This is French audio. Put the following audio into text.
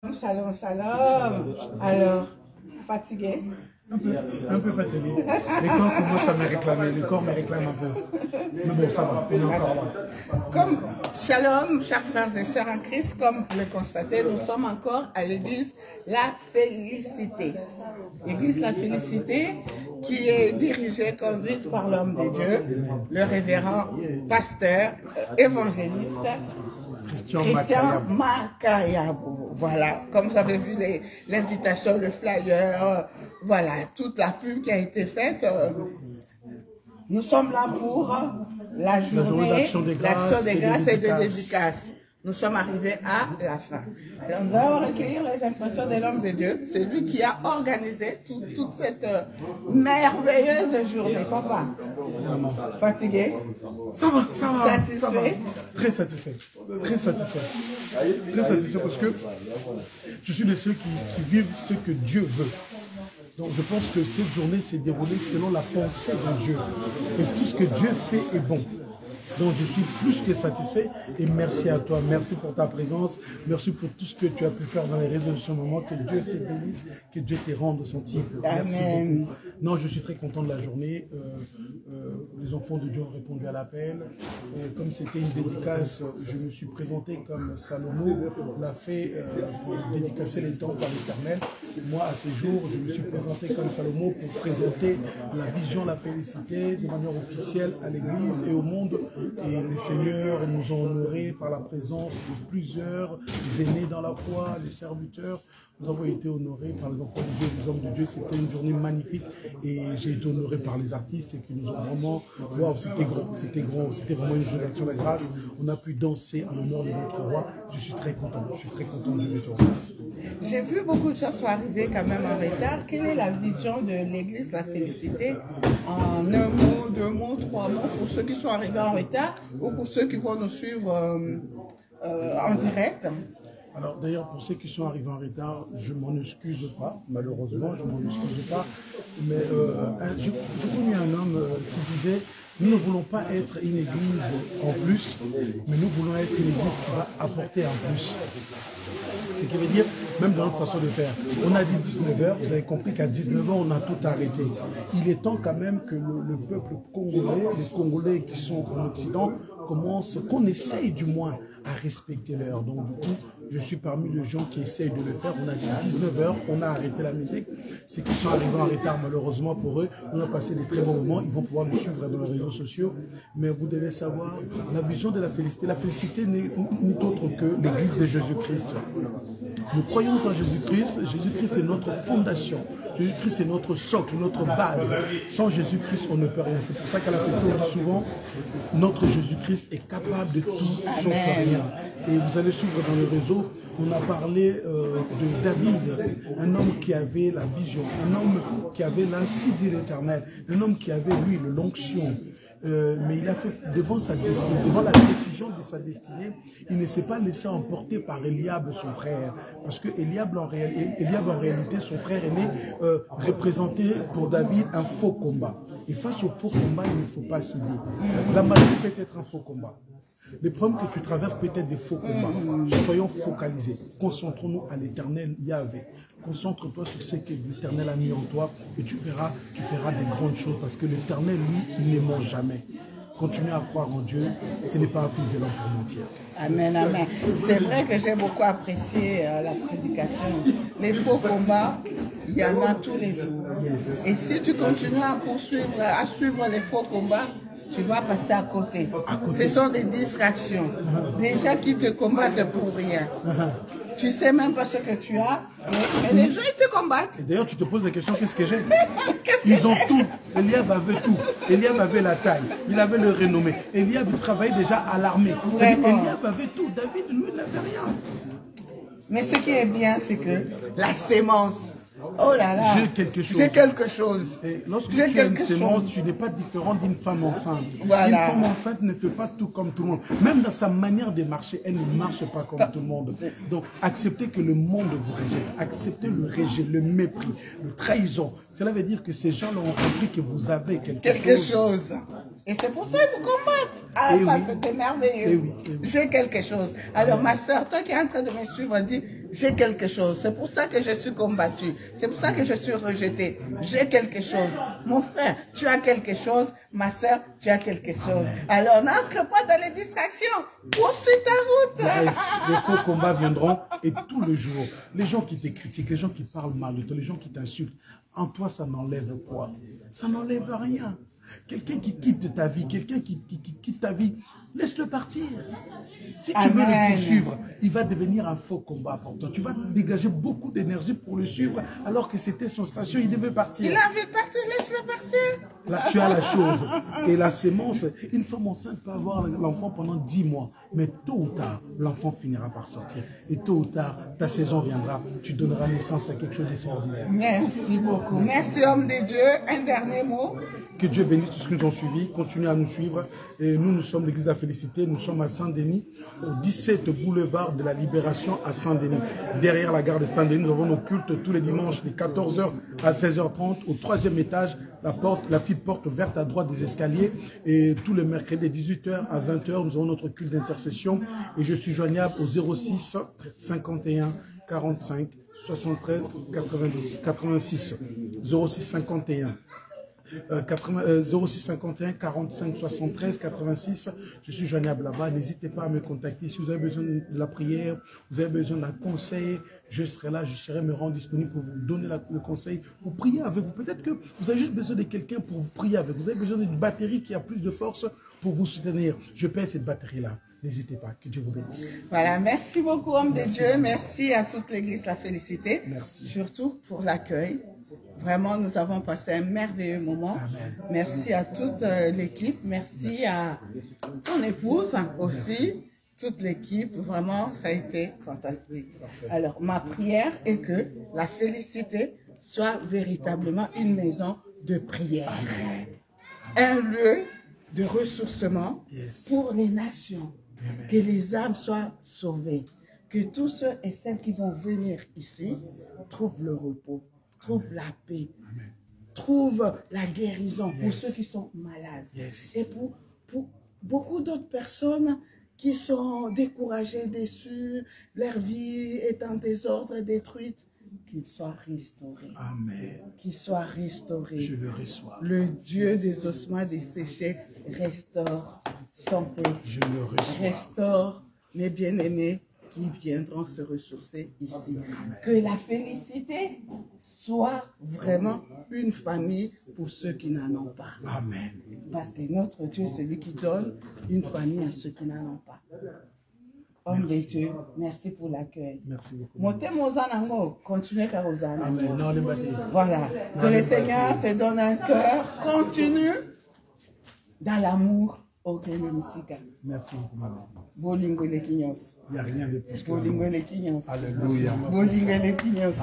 Shalom, shalom. Alors, fatigué? Un peu fatigué. Les corps commencent à me réclamer. Les corps me réclament un peu. Mais bon, ça va. On est encore là. Comme shalom, chers frères et sœurs en Christ, comme vous le constatez, nous sommes encore à l'église La Félicité. L'église La Félicité qui est dirigée, conduite par l'homme de Dieu, le révérend pasteur, évangéliste, Christian Makayabou. Voilà, comme vous avez vu l'invitation, le flyer, voilà, toute la pub qui a été faite. Nous sommes là pour la journée d'action des grâces et de dédicaces. Nous sommes arrivés à la fin. Alors nous allons recueillir les impressions de l'homme de Dieu. C'est lui qui a organisé toute cette merveilleuse journée. Papa, fatigué? Ça va, ça va. Satisfait? Ça va. Très satisfait. Très satisfait. Très satisfait parce que je suis de ceux qui vivent ce que Dieu veut. Donc je pense que cette journée s'est déroulée selon la pensée de Dieu. Et tout ce que Dieu fait est bon. Donc je suis plus que satisfait et merci à toi. Merci pour ta présence. Merci pour tout ce que tu as pu faire dans les réseaux de ce moment. Que Dieu te bénisse, que Dieu te rende sensible. Merci beaucoup. Non, je suis très content de la journée. Les enfants de Dieu ont répondu à l'appel. Comme c'était une dédicace, je me suis présenté comme Salomon l'a fait pour dédicacer les temps par l'Éternel. Moi, à ces jours, je me suis présenté comme Salomon pour présenter la vision, la félicité de manière officielle à l'Église et au monde. Et les seigneurs nous ont honorés par la présence de plusieurs aînés dans la foi, les serviteurs. Nous avons été honorés par les enfants de Dieu, les hommes de Dieu. C'était une journée magnifique et j'ai été honoré par les artistes qui nous ont vraiment... Waouh, c'était grand, c'était grand, c'était vraiment une journée d'action de grâce. On a pu danser en l'honneur de notre roi. Je suis très content de l'être. J'ai vu beaucoup de gens sont arrivés quand même en retard. Quelle est la vision de l'église La Félicité en un mot, deux mots, trois mots pour ceux qui sont arrivés en retard ou pour ceux qui vont nous suivre en direct? Alors d'ailleurs, pour ceux qui sont arrivés en retard, je ne m'en excuse pas, malheureusement, je ne m'en excuse pas. Mais j'ai connu un homme qui disait, nous ne voulons pas être une église en plus, mais nous voulons être une église qui va apporter en plus. Ce qui veut dire, même dans notre façon de faire, on a dit 19h, vous avez compris qu'à 19h, on a tout arrêté. Il est temps quand même que le peuple congolais, les Congolais qui sont en Occident, commencent, qu'on essaye du moins à respecter l'heure. Donc du coup, je suis parmi les gens qui essayent de le faire. On a dit 19h, on a arrêté la musique. Ceux qui sont arrivés en retard, malheureusement pour eux, on a passé des très bons moments. Ils vont pouvoir le suivre dans les réseaux sociaux. Mais vous devez savoir, la vision de la félicité n'est autre que l'église de Jésus-Christ. Nous croyons en Jésus-Christ. Jésus-Christ est notre fondation. Jésus-Christ est notre socle, notre base. Sans Jésus-Christ, on ne peut rien. C'est pour ça qu'à la félicité, on dit souvent, notre Jésus-Christ est capable de tout sauf rien. Et vous allez suivre dans le réseau, on a parlé de David, un homme qui avait la vision, un homme qui avait l'ainsi dit l'Éternel, un homme qui avait, lui, l'onction. Mais il a fait devant sa destinée, devant la décision de sa destinée, il ne s'est pas laissé emporter par Eliab, son frère. Parce que Eliab, en réalité, son frère aîné, représentait pour David un faux combat. Et face au faux combat, il ne faut pas céder. La maladie peut être un faux combat. Les problèmes que tu traverses peut être des faux combats. Soyons focalisés. Concentrons-nous à l'Éternel Yahvé. Concentre-toi sur ce que l'Éternel a mis en toi et tu feras des grandes choses parce que l'Éternel, lui, il ne ment jamais. Continuez à croire en Dieu, ce n'est pas un fils de l'homme pour mentir. Amen, amen. C'est vrai que j'ai beaucoup apprécié la prédication. Les faux combats, il y en a tous les jours. Yes. Et si tu continues à suivre les faux combats, tu vas passer à côté. Ce sont des distractions. Des gens qui te combattent pour rien. Tu ne sais même pas ce que tu as, mais les gens, ils te combattent. Et d'ailleurs, tu te poses la question, qu'est-ce que j'ai? Ils ont tout. Eliab avait tout. Eliab avait la taille. Il avait le renommé. Eliab travaillait déjà à l'armée. Eliab avait tout. David, lui, n'avait rien. Mais ce qui est bien, c'est que la sémence... Oh là là, j'ai quelque chose. J'ai quelque chose. Et lorsque tu as une sémence, tu n'es pas différent d'une femme enceinte. Voilà. Une femme enceinte ne fait pas tout comme tout le monde. Même dans sa manière de marcher, elle ne marche pas comme tout le monde. Donc, acceptez que le monde vous rejette. Acceptez le rejet, le mépris, le trahison. Cela veut dire que ces gens-là ont compris que vous avez quelque chose. Et c'est pour ça qu'ils vous combattent. Ah, ça, c'était merveilleux. J'ai quelque chose. Alors, ma soeur, toi qui es en train de me suivre, dit, j'ai quelque chose. C'est pour ça que je suis combattu. C'est pour ça que je suis rejeté. J'ai quelque chose. Mon frère, tu as quelque chose. Ma soeur, tu as quelque chose. Alors, n'entre pas dans les distractions. Poursuis ta route. Les faux combats viendront et tout le jour. Les gens qui te critiquent, les gens qui parlent mal de toi, les gens qui t'insultent, en toi, ça n'enlève quoi? Ça n'enlève rien. Quelqu'un qui quitte ta vie, quelqu'un qui quitte ta vie, laisse-le partir. Si tu veux le poursuivre, il va devenir un faux combat pour toi. Tu vas dégager beaucoup d'énergie pour le suivre, alors que c'était son station, il devait partir. Il a envie de partir, laisse-le partir. Là, tu as la chose. Et la sémence, une femme enceinte peut avoir l'enfant pendant 10 mois. Mais tôt ou tard, l'enfant finira par sortir. Et tôt ou tard, ta saison viendra. Tu donneras naissance à quelque chose d'extraordinaire. Merci beaucoup. Merci, homme de Dieu. Un dernier mot. Que Dieu bénisse tous ceux qui nous ont suivis. Continuez à nous suivre. Et nous sommes l'église de la Félicité. Nous sommes à Saint-Denis, au 17 boulevard de la Libération à Saint-Denis. Derrière la gare de Saint-Denis, nous avons nos cultes tous les dimanches de 14h à 16h30 au 3e étage. La petite porte verte à droite des escaliers. Et tous les mercredis de 18h à 20h, nous avons notre culte d'intercession. Et je suis joignable au 06 51 45 73 90 86. 06 51 06 51 45 73 86. Je suis joignable là-bas. N'hésitez pas à me contacter. Si vous avez besoin de la prière, vous avez besoin d'un conseil, je serai là, je serai me rendre disponible pour vous donner le conseil, pour prier avec vous. Peut-être que vous avez juste besoin de quelqu'un pour vous prier avec. Vous avez besoin d'une batterie qui a plus de force pour vous soutenir. Je paie cette batterie-là. N'hésitez pas. Que Dieu vous bénisse. Voilà. Merci beaucoup, homme de Dieu. Merci à toute l'église La Félicité. Merci. Surtout pour l'accueil. Vraiment, nous avons passé un merveilleux moment. Amen. Merci à toute l'équipe. Merci à ton épouse aussi. Toute l'équipe. Vraiment, ça a été fantastique. Alors, ma prière est que La Félicité soit véritablement une maison de prière. Amen. Un lieu de ressourcement pour les nations. Amen. Que les âmes soient sauvées. Que tous ceux et celles qui vont venir ici trouvent le repos. Trouve la paix, trouve la guérison pour ceux qui sont malades. Et pour beaucoup d'autres personnes qui sont découragées, déçues, leur vie est en désordre et détruite, qu'ils soient restaurés. Amen. Qu'ils soient restaurés. Je le reçois. Le Dieu des ossements desséchés restaure son peuple. Je le reçois. Restaure mes bien-aimés qui viendront se ressourcer ici. Que La Félicité soit vraiment une famille pour ceux qui n'en ont pas. Amen. Parce que notre Dieu est celui qui donne une famille à ceux qui n'en ont pas. Homme de Dieu, merci pour l'accueil. Merci beaucoup. Continuez à Rosanna. Amen. Non, les bâtés. Voilà. Que le Seigneur te donne un cœur continu dans l'amour. Merci beaucoup, maman. Bolingo les Quignos. Il n'y a rien de plus. Bolingo les Quignos. Alléluia. Bolingo les Quignos.